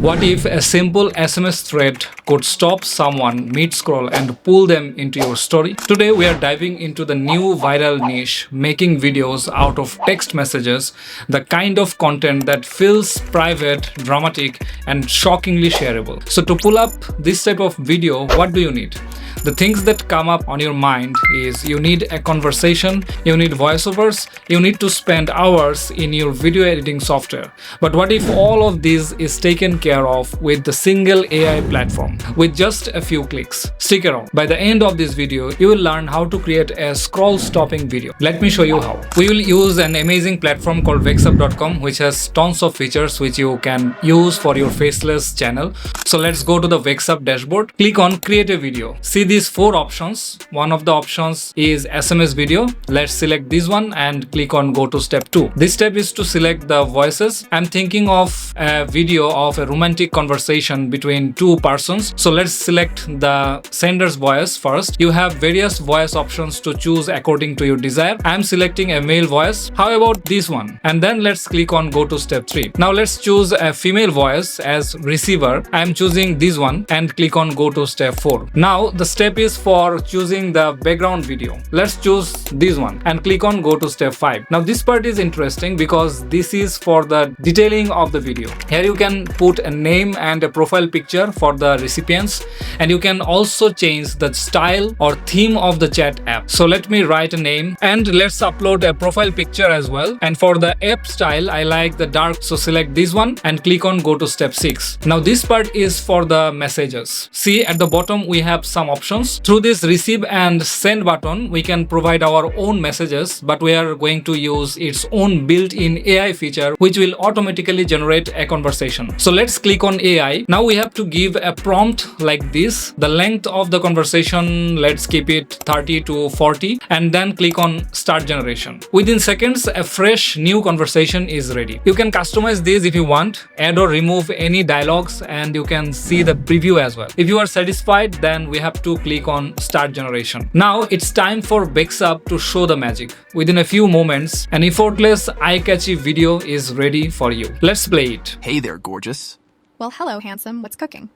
What if a simple SMS thread could stop someone mid-scroll and pull them into your story? Today we are diving into the new viral niche, making videos out of text messages, the kind of content that feels private, dramatic, and shockingly shareable. So to pull up this type of video, what do you need? The things that come up on your mind is you need a conversation, you need voiceovers, you need to spend hours in your video editing software. But what if all of this is taken care of with the single AI platform with just a few clicks? Stick around. By the end of this video, you will learn how to create a scroll stopping video. Let me show you how. We will use an amazing platform called Vexub.com, which has tons of features which you can use for your Faceless channel. So let's go to the Vexub dashboard. Click on create a video. See these four options. One of the options is SMS video. Let's select this one and click on go to step 2. This step is to select the voices. I'm thinking of a video of a romantic conversation between two persons. So let's select the sender's voice first. You have various voice options to choose according to your desire. I'm selecting a male voice. How about this one? And then let's click on go to step 3. Now let's choose a female voice as receiver. I'm choosing this one and click on go to step 4. Now the step is for choosing the background video. Let's choose this one and click on go to step 5. Now this part is interesting because this is for the detailing of the video. Here you can put a name and a profile picture for the recipients, and you can also change the style or theme of the chat app. So let me write a name and let's upload a profile picture as well. And for the app style, I like the dark, so select this one and click on go to step 6. Now this part is for the messages. See at the bottom we have some options. Through this receive and send button, we can provide our own messages, but we are going to use its own built-in AI feature which will automatically generate a conversation. So let's click on AI. Now we have to give a prompt like this. The length of the conversation, let's keep it 30 to 40, and then click on start generation. Within seconds, a fresh new conversation is ready. You can customize this if you want, add or remove any dialogues, and you can see the preview as well. If you are satisfied, then we have to click on start generation. Now it's time for Vexub to show the magic. Within a few moments, an effortless, eye-catchy video is ready for you. Let's play it. Hey there, gorgeous. Well, hello, handsome. What's cooking?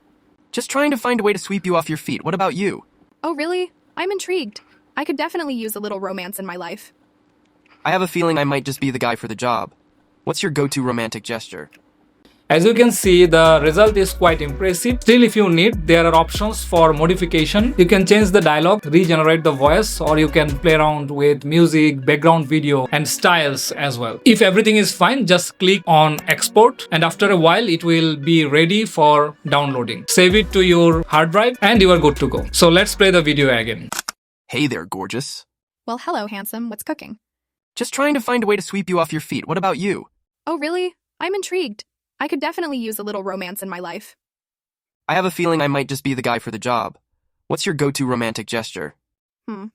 Just trying to find a way to sweep you off your feet. What about you? Oh, really? I'm intrigued. I could definitely use a little romance in my life. I have a feeling I might just be the guy for the job. What's your go-to romantic gesture? As you can see, the result is quite impressive. Still, if you need, there are options for modification. You can change the dialogue, regenerate the voice, or you can play around with music, background video, and styles as well. If everything is fine, just click on export, and after a while, it will be ready for downloading. Save it to your hard drive, and you are good to go. So let's play the video again. Hey there, gorgeous. Well, hello, handsome. What's cooking? Just trying to find a way to sweep you off your feet. What about you? Oh, really? I'm intrigued. I could definitely use a little romance in my life. I have a feeling I might just be the guy for the job. What's your go-to romantic gesture?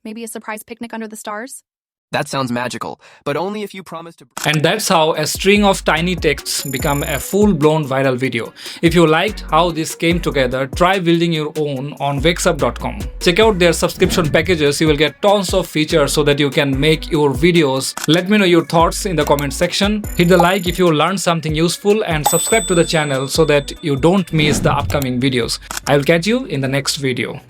Maybe a surprise picnic under the stars? That sounds magical, but only if you promise to... And that's how a string of tiny texts become a full-blown viral video. If you liked how this came together, try building your own on Vexub.com. Check out their subscription packages. You will get tons of features so that you can make your videos. Let me know your thoughts in the comment section. Hit the like if you learned something useful, and subscribe to the channel so that you don't miss the upcoming videos. I will catch you in the next video.